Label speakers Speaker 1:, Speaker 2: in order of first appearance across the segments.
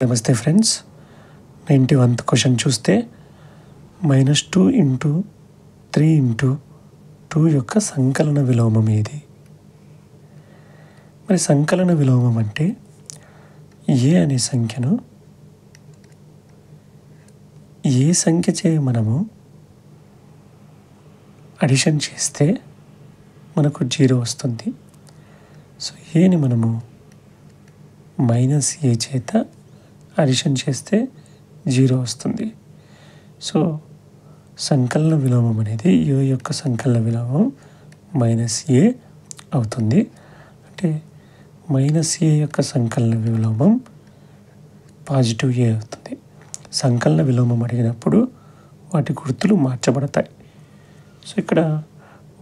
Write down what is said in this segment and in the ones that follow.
Speaker 1: నమస్తే friends, 91th question చూస్తే -2 into 3 into 2 యొక్క సంకలన విలోమం ఏది? మరి సంకలన విలోమం అంటే ఏ అనే సంఖ్యను ఏ సంఖ్యచే మనము అడిషన్ చేస్తే మనకు 0 వస్తుంది. సో ఏని మనము -a చేత అడిషన్ చేస్తే 0 వస్తుంది. సో సంకలన విలోమం అనేది a యొక్క సంకలన విలోమం -a అవుతుంది. అంటే -a యొక్క సంకలన విలోమం పాజిటివ్ a అవుతుంది. సంకలన విలోమం అడిగినప్పుడు వాటి గుర్తులు మార్చబడతాయి. సో ఇక్కడ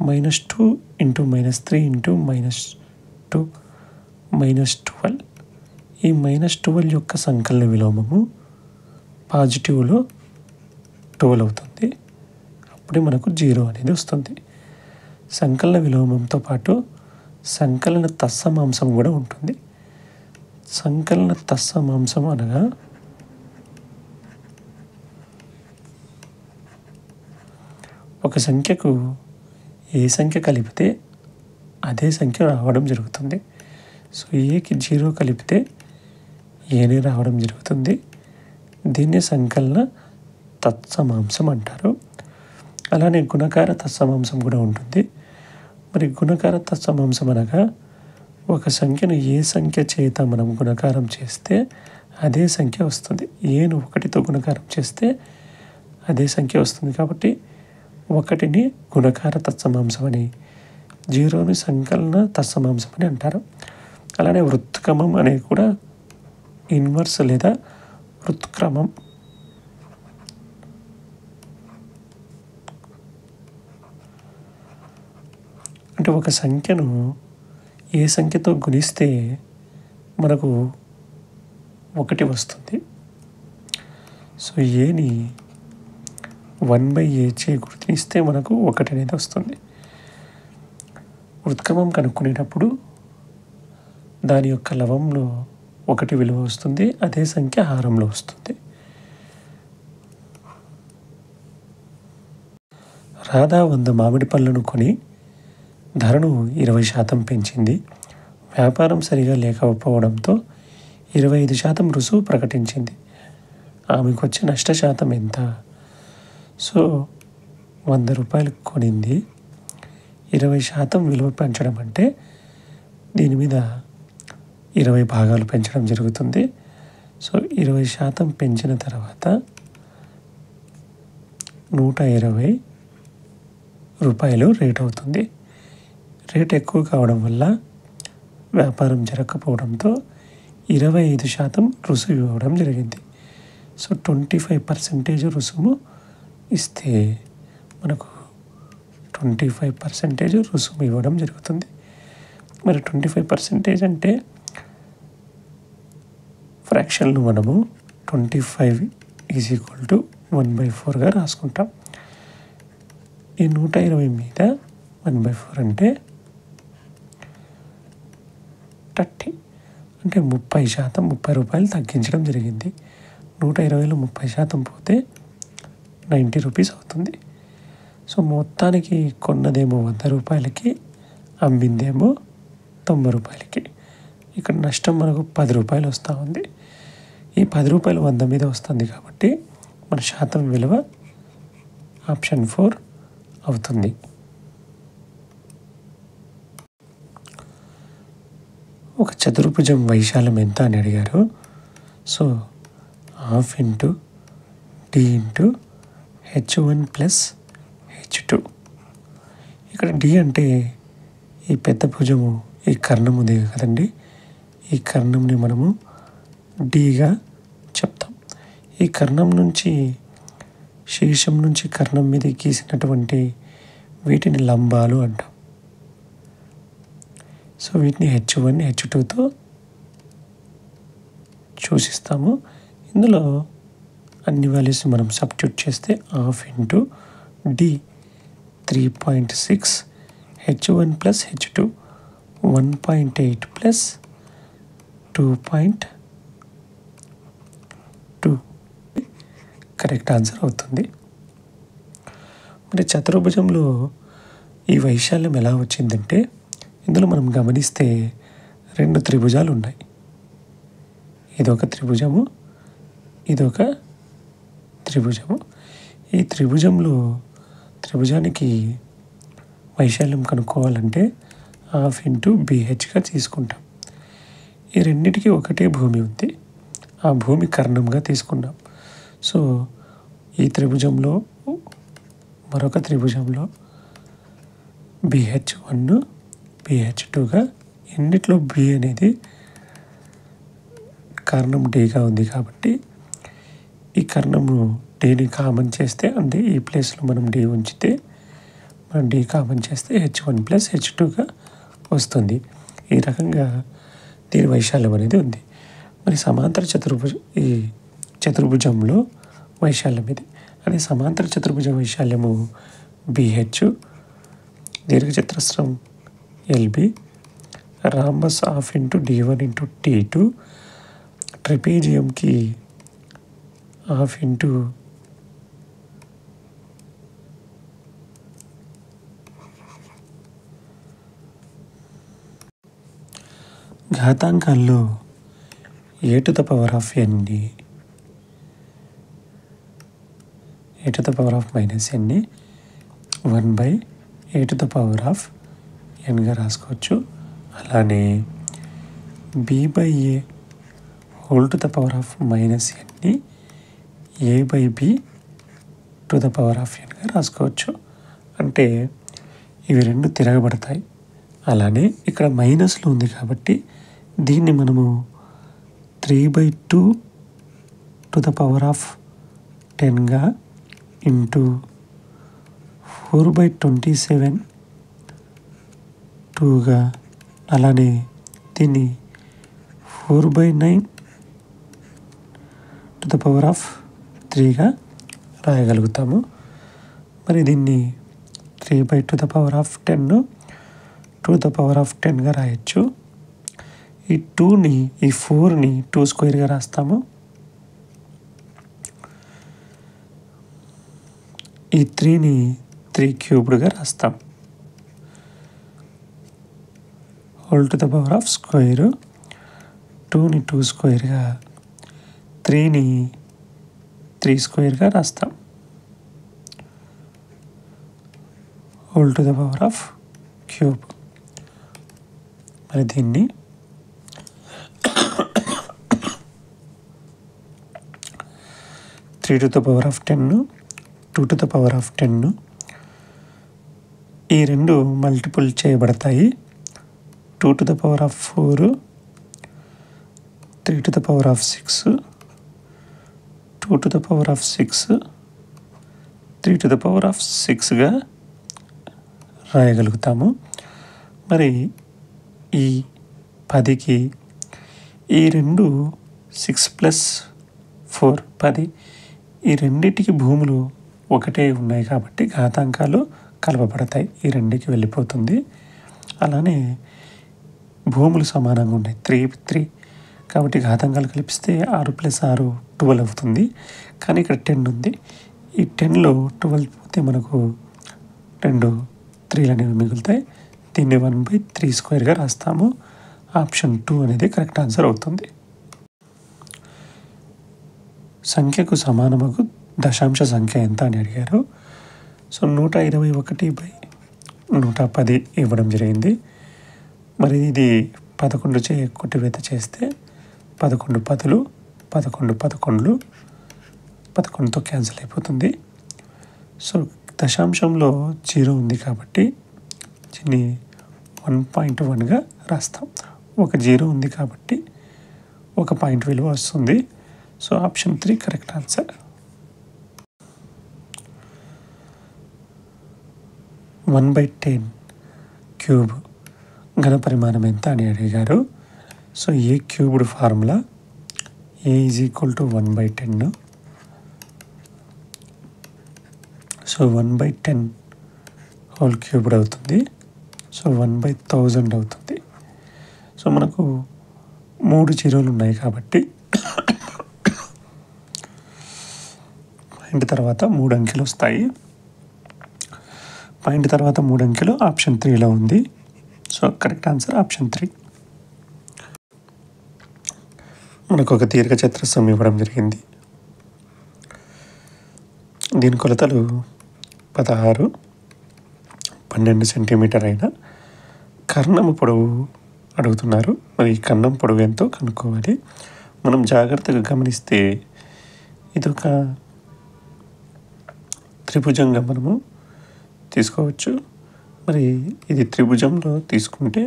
Speaker 1: -2 ఇంటూ -3 ఇంటూ -2 -12, ఈ -12 యొక్క సంకలన విలోమము పాజిటివ్లో 12 అవుతుంది. అప్పుడే మనకు 0 అనేది వస్తుంది. సంకలన విలోమంతో పాటు సంకలన తత్సమాంసం కూడా ఉంటుంది. సంకలన తత్సమాంసం అనగా ఒక సంఖ్యకు ఏ సంఖ్య కలిపితే అదే సంఖ్య రావడం జరుగుతుంది. సో ఏకి 0 కలిపితే ఏనే రావడం జరుగుతుంది. దీన్ని సంకలన తత్సమాంసం అంటారు. అలానే గుణకార తత్సమాంసం కూడా ఉంటుంది. మరి గుణకార తత్సమాంసం అనగా ఒక సంఖ్యను ఏ సంఖ్య చేత మనం గుణకారం చేస్తే అదే సంఖ్య వస్తుంది. ఏను 1తో గుణకారం చేస్తే అదే సంఖ్య వస్తుంది. కాబట్టి 1ని గుణకార తత్సమాంసం అని, 0ని సంకలన తత్సమాంసం అని అంటారు. అలానే వృత్క్రమం అనేది కూడా ఇన్వర్స్ లేదా వృత్క్రమం. అంటే ఒక సంఖ్యను ఏ సంఖ్యతో గుణిస్తే మనకు 1 వస్తుంది. సో ఏని 1/a చే గుణిస్తే మనకు 1 అనేది వస్తుంది. వృత్క్రమం కనుక్కునేటప్పుడు దాని యొక్క లవంలో 1 విలువ వస్తుంది. అదే సంఖ్య హారంలో వస్తుంది. రాధా 100 మామిడి పళ్ళను కొని ధరను 20% పెంచింది. వ్యాపారం సరిగా లేకపోవడంతో 25% రుసుము ప్రకటించింది. ఆమెకు వచ్చే నష్ట శాతం ఎంత? సో 100 రూపాయలకు కొనింది, 20% విలువ పెంచడం అంటే దీని మీద 20 భాగాలు పెంచడం జరుగుతుంది. సో 20% పెంచిన తర్వాత 120 రూపాయలు రేట్ అవుతుంది. రేట్ ఎక్కువ కావడం వల్ల వ్యాపారం జరగకపోవడంతో 25% రుసుము ఇవ్వడం జరిగింది. సో 25% రుసుము ఇస్తే మనకు 25% రుసుము ఇవ్వడం జరుగుతుంది. మరి 25% అంటే ఫ్రాక్షన్లు మనము 25 = 1/4గా రాసుకుంటాం. ఈ 120 మీద 1/4 అంటే 30, అంటే 30%, 30 రూపాయలు తగ్గించడం జరిగింది. 120లో 30% పోతే 90 రూపీస్ అవుతుంది. సో మొత్తానికి కొన్నదేమో 100 రూపాయలకి, అమ్మిందేమో 90 రూపాయలకి. ఇక్కడ నష్టం మనకు 10 రూపాయలు వస్తూ ఉంది. ఈ 10 రూపాయలు 100 మీద వస్తుంది కాబట్టి మన శాతం విలువ ఆప్షన్ 4 అవుతుంది. ఒక చతుర్భుజం వైశాల్యం ఎంత అని అడిగారు. So ½ into d into h1 plus h2. ఇక్కడ d అంటే ఈ పెద్ద భుజము, ఈ కర్ణం ఉంది కదండి, ఈ కర్ణంని మనము డీగా చెప్తాం. ఈ కర్ణం నుంచి, శీర్షం నుంచి కర్ణం మీద గీసినటువంటి వీటిని లంబాలు అంటాం. సో వీటిని h1, h2తో సూచిస్తాము. ఇందులో అన్ని వాల్యూస్ మనం సబ్స్టిట్యూట్ చేస్తే ½ into d 3.6, h1 plus h2 1.8 plus 2.8 correct answer అవుతుంది. మరి చతుర్భుజంలో ఈ వైశాల్యం ఎలా వచ్చిందంటే, ఇందులో మనం గమనిస్తే 2 త్రిభుజాలు ఉన్నాయి. ఇదొక త్రిభుజము, ఇదొక త్రిభుజము. ఈ త్రిభుజానికి వైశాల్యం కనుక్కోవాలంటే 1/2 BHగా తీసుకుంటాం. ఈ రెండిటికి ఒకటే భూమి ఉంది, ఆ భూమి కర్ణంగా తీసుకున్నాం. సో ఈ త్రిభుజంలో మరొక త్రిభుజంలో BH1 BH2గా, ఎన్నిట్లో B అనేది కర్ణం Dగా ఉంది కాబట్టి ఈ కర్ణము Dని కామన్ చేస్తే, అంటే ఈ ప్లేస్లో మనం D ఉంచితే మనం D కామన్ చేస్తే H1 + H2గా వస్తుంది. ఈ రకంగా దీని వైశాల్యం అనేది ఉంది. మరి సమాంతర ఈ చతుర్భుజంలో వైశాల్యం ఇది. అదే సమాంతర చతుర్భుజ వైశాల్యము BH, దీర్ఘచతురస్రం LB, rhombus 1/2 D1 × T2, ట్రెపీజియంకి 1/2 ఘాతాంకాల్లో a⁻n ని a⁻−n 1/a⁻n రాసుకోవచ్చు. అలానే b/a⁻n ని a/b⁻n రాసుకోవచ్చు. అంటే ఇవి రెండు తిరగబడతాయి. అలానే ఇక్కడ మైనస్లో ఉంది కాబట్టి దీన్ని మనము 3/2 ఇంటూ 4/27 2గా, అలానే దీన్ని 4/9 రాయగలుగుతాము. మరి దీన్ని 3/10 రాయొచ్చు. ఈ 2ని, ఈ 4ని 2² రాస్తాము. ఈ 3ని 3³ రాస్తాం. (2) 2ని 2² 3ని 3² రాస్తాం. (3) మరి దీన్ని 3/10 2/10 ఈ రెండు మల్టిపుల్ చేయబడతాయి. 2/4 3/6 2/6 3/6గా రాయగలుగుతాము. మరి ఈ 10కి ఈ రెండు 6 + 4 10, ఈ రెండింటికి భూములు ఒకటే ఉన్నాయి కాబట్టి ఘాతాంకాలు కలపబడతాయి. ఈ రెండుకి వెళ్ళిపోతుంది. అలానే భూములు సమానంగా ఉన్నాయి, 3 కాబట్టి ఘాతాంకాలు కలిపిస్తే 6 + 6 12 అవుతుంది. కానీ ఇక్కడ 10 ఉంది. ఈ 10లో 12 పోతే మనకు 2 3లు అనేవి మిగులుతాయి. దీన్ని 1/3² రాస్తాము. ఆప్షన్ 2 అనేది కరెక్ట్ ఆన్సర్ అవుతుంది. సంఖ్యకు సమానమగు దశాంశ సంఖ్య ఎంత అని అడిగారు. సో 121/110 ఇవ్వడం జరిగింది. మరి ఇది 11 కొట్టివేత చేస్తే 11 10లు 11 11లు 11తో క్యాన్సిల్ అయిపోతుంది. సో దశాంశంలో 0 ఉంది కాబట్టి దీన్ని 1.1గా రాస్తాం. ఒక 0 ఉంది కాబట్టి ఒక పాయింట్ విలువ వస్తుంది. So option 3 correct answer. 1/10³ ఘన పరిమాణం ఎంత అని అడిగారు. So a³ formula a = 1/10. So 1/10³ అవుతుంది. సో 1/1000 అవుతుంది. సో మనకు 3 0లు ఉన్నాయి కాబట్టి పాయింట్ తర్వాత 3 అంకెలు వస్తాయి. పాయింట్ తర్వాత 3 అంకెలు ఆప్షన్ 3లో ఉంది. So correct answer option 3. మనకు ఒక దీర్ఘచతురస్రం ఇవ్వడం జరిగింది. దీని కొలతలు 16, 12 సెంటీమీటర్ అయిన కర్ణము పొడవు అడుగుతున్నారు. మరి ఈ కన్నం పొడవు ఎంతో కనుక్కోవాలి. మనం జాగ్రత్తగా గమనిస్తే ఇదొక త్రిభుజంగా మనము తీసుకోవచ్చు. మరి ఇది త్రిభుజంలో తీసుకుంటే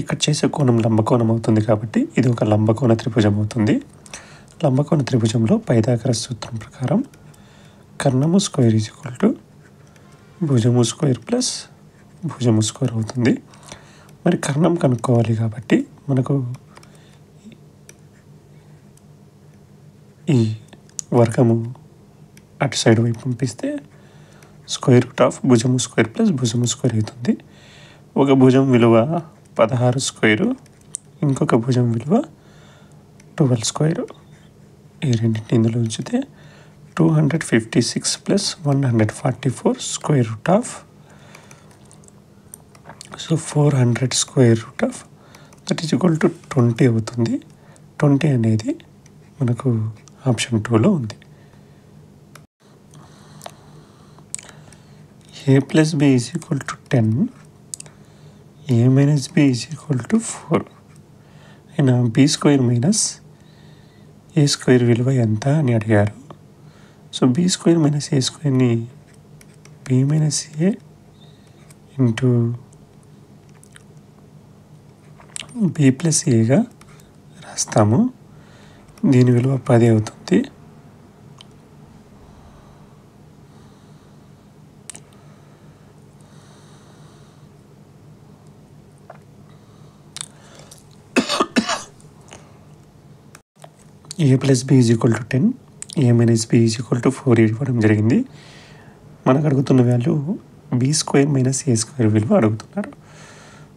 Speaker 1: ఇక్కడ చేసే కోణం లంబకోణం అవుతుంది కాబట్టి ఇది ఒక లంబకోణ త్రిభుజం అవుతుంది. లంబకోణ త్రిభుజంలో పైథాగరస్ సూత్రం ప్రకారం కర్ణము స్క్వేర్ ఈజ్ ఈక్వల్ టు భుజము స్క్వేర్ ప్లస్ భుజము స్క్వేర్ అవుతుంది. మరి కర్ణం కనుక్కోవాలి కాబట్టి మనకు ఈ వర్గము అటు సైడ్ వైపు పంపిస్తే స్క్వేర్ రూట్ ఆఫ్ భుజము స్క్వేర్ ప్లస్ భుజము స్క్వేర్ అవుతుంది. ఒక భుజం విలువ 16 స్క్వేరు, ఇంకొక భుజం విలువ 12 స్క్వేరు. ఈ రెండింటిని ఇందులో ఉంచితే 256 plus 144 square root of 400 square root of that is equal to 20 అవుతుంది. 20 అనేది మనకు ఆప్షన్ 2లో ఉంది. a plus b is equal to 10, a minus b is equal to 4 అయినా b స్క్వేర్ మైనస్ ఏ స్క్వేర్ విలువ ఎంత అని అడిగారు. సో b స్క్వేర్ మైనస్ ఏ స్క్వేర్ని b మైనస్ ఏ ఇంటూ b ప్లస్ ఏగా రాస్తాము. దీని విలువ 10 అవుతుంది. a plus b is equal to 10, a minus b is equal to 4 ఇవ్వడం జరిగింది. మనకు అడుగుతున్న వాల్యూ b స్క్వేర్ మైనస్ ఏ స్క్వేర్ విలువ అడుగుతున్నారు.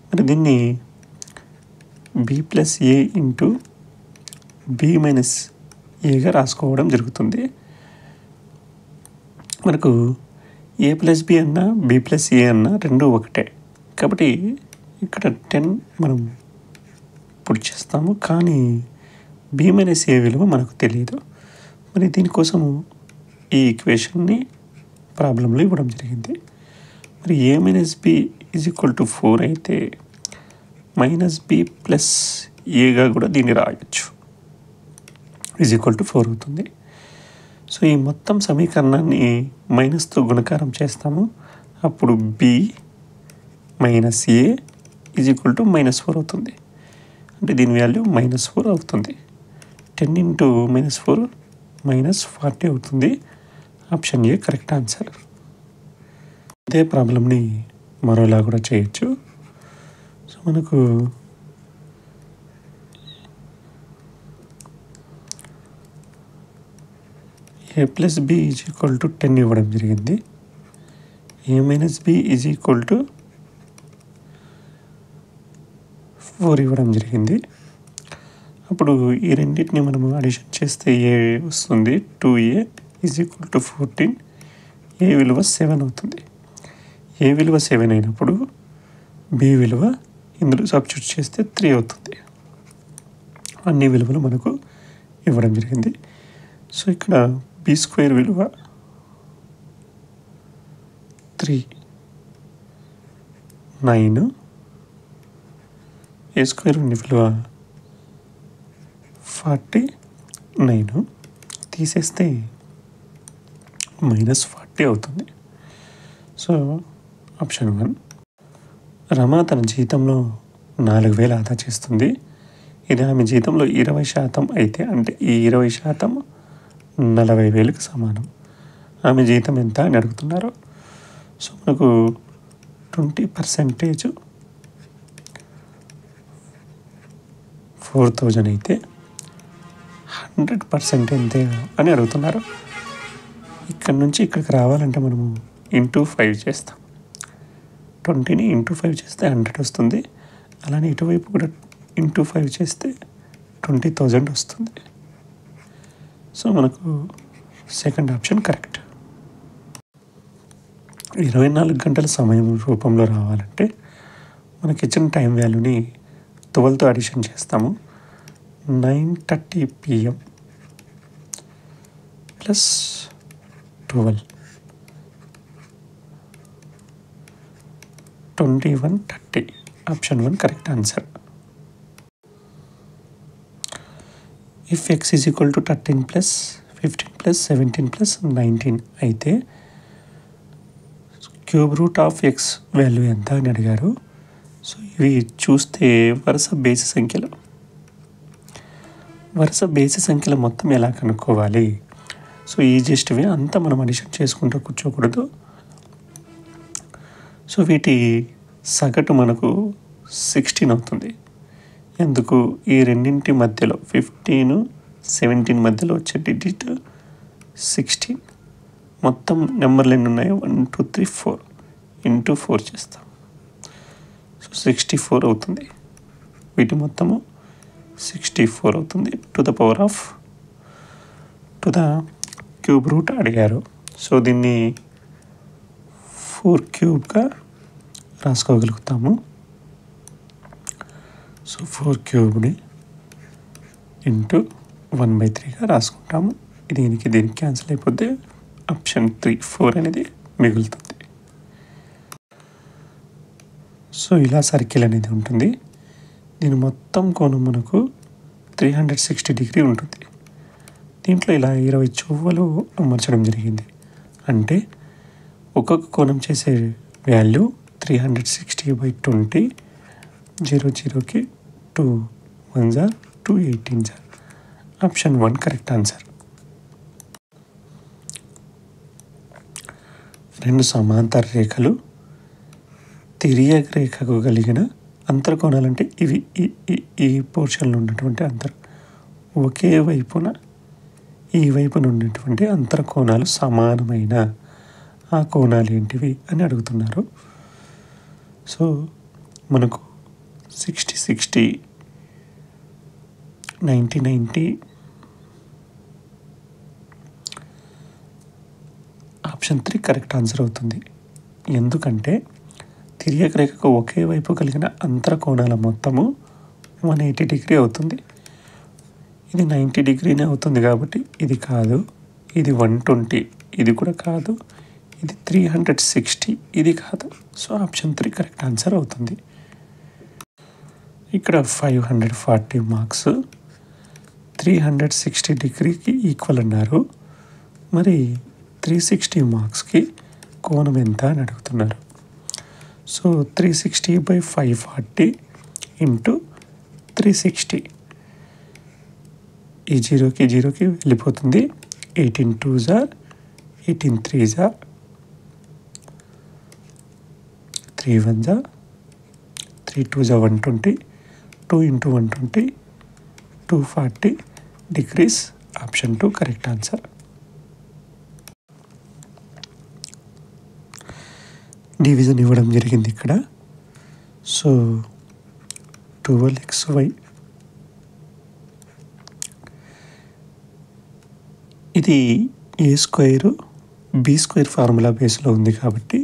Speaker 1: మరి దీన్ని b ప్లస్ ఏ ఇంటూ b మైనస్ ఏగా రాసుకోవడం జరుగుతుంది. మనకు a ప్లస్ b అన్నా b ప్లస్ ఏ అన్నా రెండు ఒకటే కాబట్టి ఇక్కడ 10 మనం పుట్ చేస్తాము. కానీ b మైనస్ ఏ విలువ మనకు తెలియదు. మరి దీనికోసము ఈ ఈక్వేషన్ని ప్రాబ్లంలో ఇవ్వడం జరిగింది. మరి a minus b is equal to 4 అయితే మైనస్ b ప్లస్ ఏగా కూడా దీన్ని రాయొచ్చు. ఈజ్ ఈక్వల్ టు 4 అవుతుంది. సో ఈ మొత్తం సమీకరణాన్ని మైనస్తో గుణకారం చేస్తాము. అప్పుడు b minus A is equal to -4 అవుతుంది. అంటే దీని వాల్యూ -4 అవుతుంది. 10 ఇంటూ -4 -40 అవుతుంది. Option A correct answer. ఇదే ప్రాబ్లమ్ని మరోలా కూడా చేయొచ్చు. సో మనకు a plus b is equal to 10 ఇవ్వడం జరిగింది. a minus b is equal to 4 ఇవ్వడం జరిగింది. అప్పుడు ఈ రెండింటిని మనము అడిషన్ చేస్తే ఏ వస్తుంది. 2a ఈజ్ ఈక్వల్ టు 14, ఏ విలువ 7 అవుతుంది. ఏ విలువ 7 అయినప్పుడు b విలువ ఇందులో సబ్స్టిట్యూట్ చేస్తే 3 అవుతుంది. అన్ని విలువలు మనకు ఇవ్వడం జరిగింది. సో ఇక్కడ b స్క్వేర్ విలువ 3, 9, ఏ స్క్వేర్ విలువ 49 తీసేస్తే -40 అవుతుంది. So option 1. రమ తన జీతంలో 4,000 ఆదా చేస్తుంది. ఇది ఆమె జీతంలో 20% అయితే అంటే ఈ 20% 40,000కి సమానం. ఆమె జీతం ఎంత అని అడుగుతున్నారు. సో మనకు 20% 4,000 అయితే 100% ఎంతే అని అడుగుతున్నారు. ఇక్కడ నుంచి ఇక్కడికి రావాలంటే మనము ఇంటూ 5 చేస్తాం. 20ని ఇంటూ 5 చేస్తే 100 వస్తుంది. అలానే ఇటువైపు కూడా ఇంటూ 5 చేస్తే 20,000 వస్తుంది. సో మనకు సెకండ్ ఆప్షన్ కరెక్ట్. 24 గంటల సమయం రూపంలో రావాలంటే మనకి ఇచ్చిన టైం వాల్యూని 12తో అడిషన్ చేస్తాము. 9:30 PM plus 12 21:30. Option 1 correct answer. If x is equal to 13 plus 15 plus 17 plus 19 అయితే cube root of X value ఎంత అని అడిగారు. సో ఇవి చూస్తే వరుస బేసి సంఖ్యల మొత్తం ఎలా కనుక్కోవాలి? సో ఈజియెస్ట్ వే అంతా మనం అడిషన్ చేసుకుంటూ కూర్చోకూడదు. సో వీటి సగటు మనకు 16 అవుతుంది. ఎందుకు? ఈ రెండింటి మధ్యలో 15, 17 మధ్యలో వచ్చే డిజిట్ 16. మొత్తం నెంబర్లు ఎన్ని ఉన్నాయో 1, 2, 3, 4 ఇంటూ 4 చేస్తాం. సో 64 అవుతుంది. వీటి మొత్తము 64 అవుతుంది. టు ద క్యూబ్ రూట్ అడిగారు. సో దీన్ని 4 క్యూబ్గా రాసుకోగలుగుతాము. So 4 క్యూబ్ని into 1/3గా రాసుకుంటాము. దీనికి క్యాన్సిల్ అయిపోతే ఆప్షన్ 3 4 అనేది మిగులుతుంది. సో ఇలా సర్కిల్ అనేది ఉంటుంది. దీని మొత్తం కోణం మనకు 360 డిగ్రీ ఉంటుంది. దీంట్లో ఇలా 20 చువ్వలు అమర్చడం జరిగింది. అంటే ఒక్కొక్క కోణం చేసే వాల్యూ 360/20. 0 0కి 2 1s 2 18s. Option 1 correct answer. 2 సమాంతర రేఖలు తిరియక రేఖకు కలిగిన అంతర్కోణాలంటే ఇవి ఈ పోర్షన్లో ఉన్నటువంటి ఒకే వైపున ఈ వైపున ఉన్నటువంటి అంతర్కోణాలు సమానమైన ఆ కోణాలు ఏంటివి అని అడుగుతున్నారు. సో మనకు 60 60 90 90 ఆప్షన్ 3 కరెక్ట్ ఆన్సర్ అవుతుంది. ఎందుకంటే తిరియక రేఖకు ఒకే వైపు కలిగిన అంతర్కోణాల మొత్తము 180 డిగ్రీ అవుతుంది. ఇది 90 డిగ్రీనే అవుతుంది కాబట్టి ఇది కాదు. ఇది 120, ఇది కూడా కాదు. ఇది 360, ఇది కాదు. సో ఆప్షన్ 3 కరెక్ట్ ఆన్సర్ అవుతుంది. ఇక్కడ 540 మార్క్స్ 360 డిగ్రీకి ఈక్వల్ అన్నారు. మరి 360 మార్క్స్కి కోణం ఎంత అని అడుగుతున్నారు. So 360/540 into 360. ఈ 0కి వెళ్ళిపోతుంది. 18 2s 18 3s 3 1s 3 2s 120. 2 into 120 240 degrees. Option 2 correct answer. Division ఇవ్వడం జరిగింది ఇక్కడ. సో 12xy ఇది a² b² ఫార్ములా బేస్లో ఉంది కాబట్టి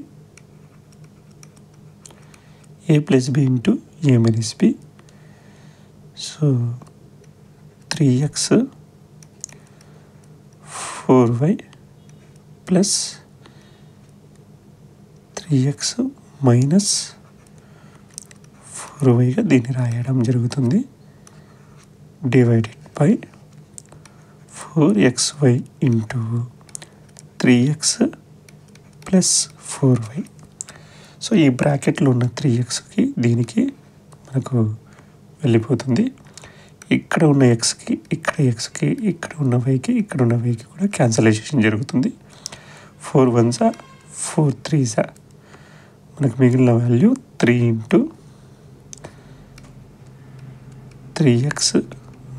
Speaker 1: a + b into a - b. So 3x 4y plus 3x minus 4yగా దీన్ని రాయడం జరుగుతుంది. Divided by 4xy into 3x plus 4y. So ఈ బ్రాకెట్లో ఉన్న 3xకి దీనికి మనకు వెళ్ళిపోతుంది. ఇక్కడ ఉన్న xకి ఇక్కడ xకి ఇక్కడ ఉన్న yకి ఇక్కడ ఉన్న yకి కూడా క్యాన్సలేషన్ జరుగుతుంది. 4 1s 4 3s. మనకు మిగిలిన value 3 into 3x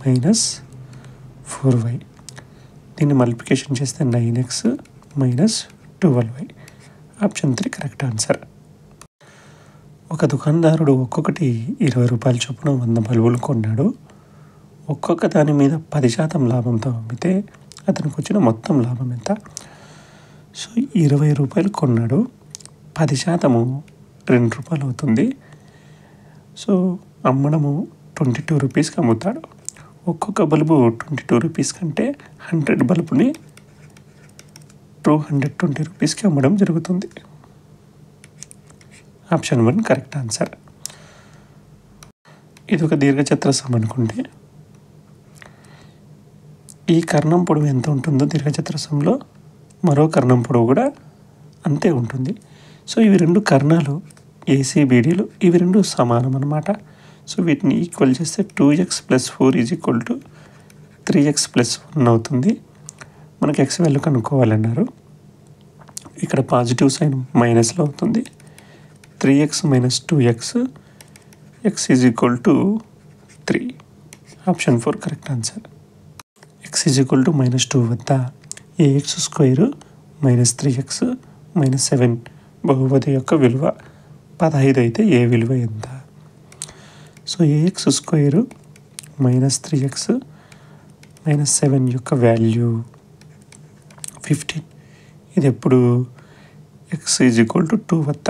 Speaker 1: minus 4y. దీన్ని మల్టిప్లికేషన్ చేస్తే 9x minus 12y. Option 3 correct answer. ఒక దుకాణదారుడు ఒక్కొక్కటి 20 రూపాయల చొప్పున 100 బల్బులు కొన్నాడు. ఒక్కొక్క దాని మీద 10% లాభంతో అమ్మితే అతనికి వచ్చిన మొత్తం లాభం ఎంత? సో 20 రూపాయలు కొన్నాడు, 10% ₹2 అవుతుంది. సో అమ్మడము 22 రూపీస్కి అమ్ముతాడు. ఒక్కొక్క బల్బు 22 రూపీస్ కంటే 100 బల్బుని 220 రూపీస్కి అమ్మడం జరుగుతుంది. Option 1 correct answer. ఇది ఒక దీర్ఘచతురస్రం అనుకుంటే ఈ కర్ణం పొడవు ఎంత ఉంటుందో దీర్ఘచతురస్రంలో మరో కర్ణం పొడవు కూడా అంతే ఉంటుంది. సో ఇవి రెండు కర్ణాలు ఏసీబీడీలు, ఇవి రెండు సమానం అన్నమాట. సో వీటిని ఈక్వల్ చేస్తే 2x + 4 = 3x + 1 అవుతుంది. మనకి x వాల్యూ కనుక్కోవాలన్నారు. ఇక్కడ పాజిటివ్ సైన్ మైనస్లో అవుతుంది. 3x - 2x x = 3. Option 4 correct answer. x -2 వద్ద ax² - 3x - 7 బహుపది యొక్క విలువ 15 అయితే ఏ విలువ ఎంత? సో ax² - 3x - 7 యొక్క వాల్యూ 15. ఇది ఎప్పుడు x = 2 వద్ద.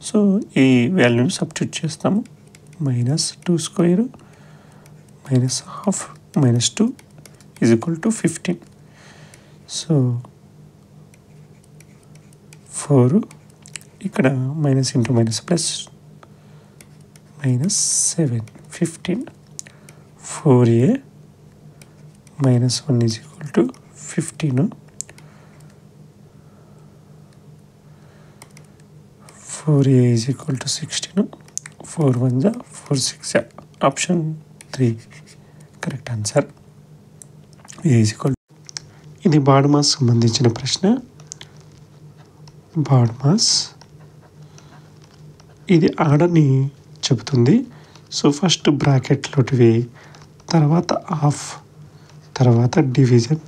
Speaker 1: సో ఈ వాల్యూని సబ్స్టిట్యూట్ చేస్తాము. -2² - ½ -2 = 15. సో 4 ఇక్కడ minus into minus plus -7 15 4a - 1 = 15. 4a = 16. 4 1 4 6. Option 3 correct answer. ఇది బాడ్మాస్ సంబంధించిన ప్రశ్న. బాడ్మాస్ ఇది ఆర్డర్ని చెబుతుంది. సో ఫస్ట్ బ్రాకెట్లోటివి, తర్వాత ఆఫ్, తర్వాత డివిజన్,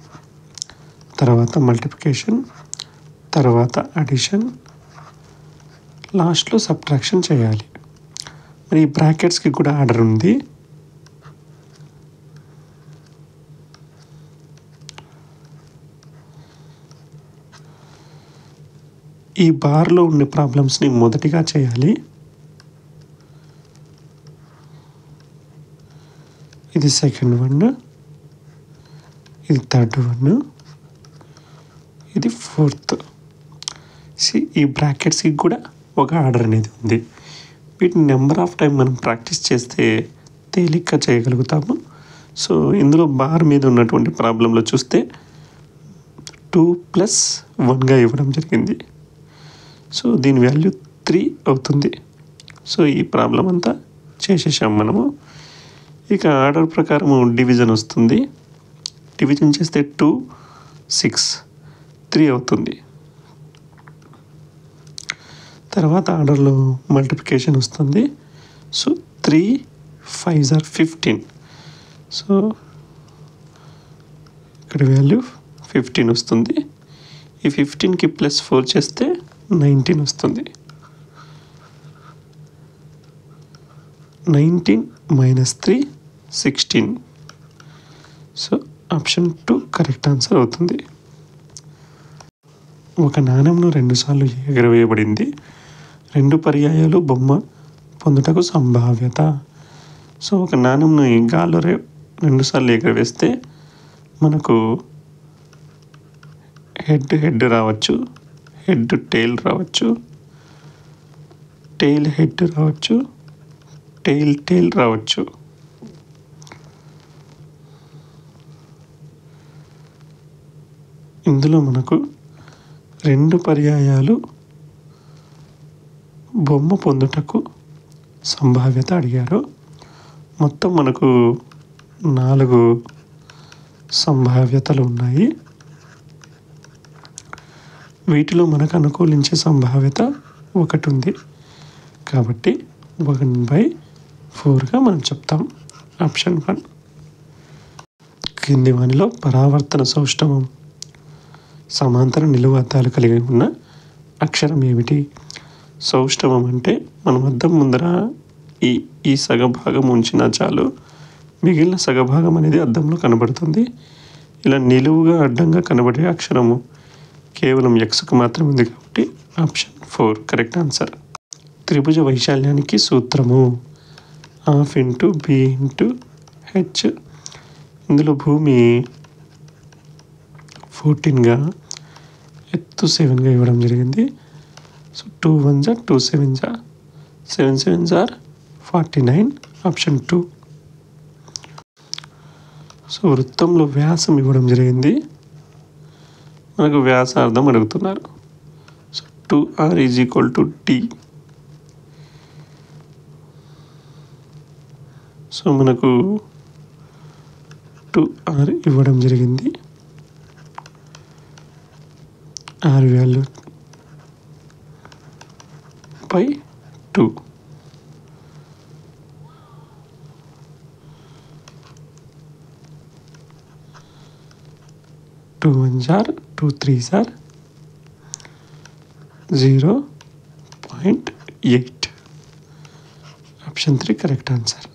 Speaker 1: తర్వాత మల్టిప్లికేషన్, తర్వాత అడిషన్, లాస్ట్లో సబ్ట్రాక్షన్ చేయాలి. మరి ఈ బ్రాకెట్స్కి కూడా ఆర్డర్ ఉంది. ఈ బార్లో ఉన్న ప్రాబ్లమ్స్ని మొదటిగా చేయాలి. ఇది సెకండ్ వన్, ఇది థర్డ్ వన్, ఇది ఫోర్త్. ఈ బ్రాకెట్స్కి కూడా ఒక ఆర్డర్ అనేది ఉంది. వీటిని నెంబర్ ఆఫ్ టైం మనం ప్రాక్టీస్ చేస్తే తేలిగ్గా చేయగలుగుతాము. సో ఇందులో బార్ మీద ఉన్నటువంటి ప్రాబ్లంలో చూస్తే 2 + 1గా ఇవ్వడం జరిగింది. సో దీని వాల్యూ 3 అవుతుంది. సో ఈ ప్రాబ్లం అంతా చేసేసాం మనము. ఇక ఆర్డర్ ప్రకారం డివిజన్ వస్తుంది. డివిజన్ చేస్తే 2 6 3 అవుతుంది. తర్వాత ఆర్డర్లో మల్టిప్లికేషన్ వస్తుంది. సో 3 5 = 15. సో ఇక్కడ వాల్యూ 15 వస్తుంది. ఈ 15కి +4 చేస్తే 19 వస్తుంది. 19 - 3 16. సో ఆప్షన్ 2 కరెక్ట్ ఆన్సర్ అవుతుంది. ఒక నాణెంను 2 సార్లు ఎగరవేయబడింది. 2 పర్యాయాలు బొమ్మ పొందుటకు సంభావ్యత. సో ఒక నాణెంను గాల్లో 2 సార్లు ఎగరవేస్తే మనకు హెడ్ రావచ్చు, హెడ్ టెయిల్ రావచ్చు, టెయిల్ హెడ్ రావచ్చు, టెయిల్ రావచ్చు. ఇందులో మనకు 2 పర్యాయాలు బొమ్మ పొందుటకు సంభావ్యత అడిగారు. మొత్తం మనకు 4 సంభావ్యతలు ఉన్నాయి. వీటిలో మనకు అనుకూలించే సంభావ్యత 1 ఉంది. కాబట్టి 1/4గా మనం చెప్తాం. ఆప్షన్ 1. కింది వానిలో పరావర్తన సౌష్టమం సమాంతర నిలువు అద్దాలు కలిగి ఉన్న అక్షరం ఏమిటి? సౌష్టమం అంటే మనం అద్దం ముందర ఈ సగభాగం ఉంచినా చాలు, మిగిలిన సగభాగం అనేది అద్దంలో కనబడుతుంది. ఇలా నిలువుగా అడ్డంగా కనబడే అక్షరము కేవలం ఎక్స్కు మాత్రం ఉంది కాబట్టి ఆప్షన్ 4 కరెక్ట్ ఆన్సర్. త్రిభుజ వైశాల్యానికి సూత్రము ½ ఇంటూ బి ఇంటూ హెచ్. ఇందులో భూమి 14గా ఎత్తు 7గా ఇవ్వడం జరిగింది. So 2 1s are 2 7s are 7 7s are 49 option 2. So వృత్తంలో వ్యాసం ఇవ్వడం జరిగింది, మనకు వ్యాసార్థం అడుగుతున్నారు. So 2r = d. సో మనకు 2r ఇవ్వడం జరిగింది, r value by 2. Two 1s are 2 3s are 0.8. Option 3 correct answer.